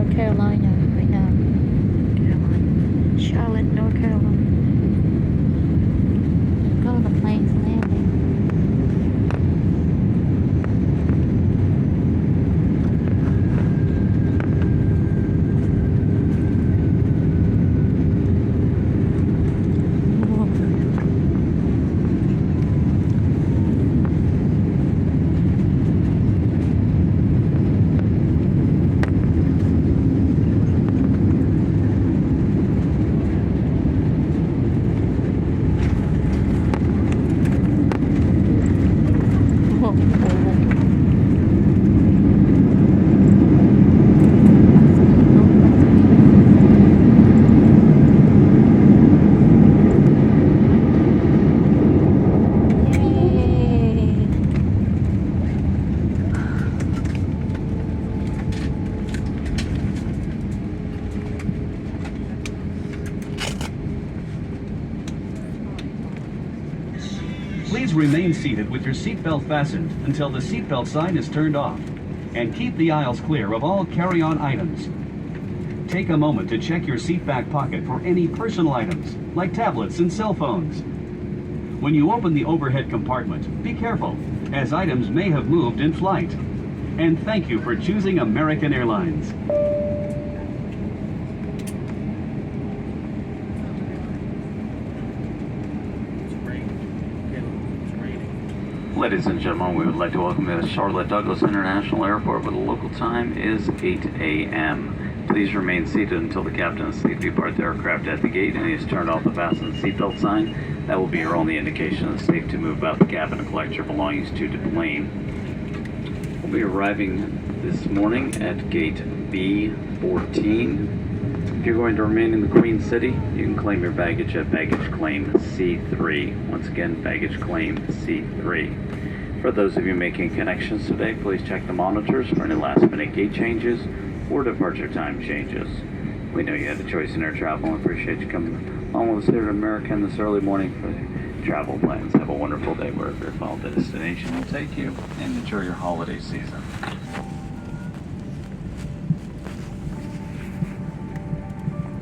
North Carolina right now. Carolina. Charlotte, North Carolina. Go to the plane's landing. Please remain seated with your seatbelt fastened until the seatbelt sign is turned off, and keep the aisles clear of all carry-on items. Take a moment to check your seat back pocket for any personal items, like tablets and cell phones. When you open the overhead compartment, be careful, as items may have moved in flight. And thank you for choosing American Airlines. Ladies and gentlemen, we would like to welcome you to Charlotte Douglas International Airport, where the local time is 8 a.m. Please remain seated until the captain is safe to depart the aircraft at the gate and he has turned off the fasten seatbelt sign. That will be your only indication it's safe to move out the cabin and collect your belongings to the plane. We'll be arriving this morning at gate B14. If you're going to remain in the Queen City, you can claim your baggage at baggage claim C3. Once again, baggage claim C3. For those of you making connections today, please check the monitors for any last-minute gate changes or departure time changes. We know you had a choice in air travel and appreciate you coming along with us here at American this early morning for the travel plans. Have a wonderful day wherever your final destination will take you, and enjoy your holiday season.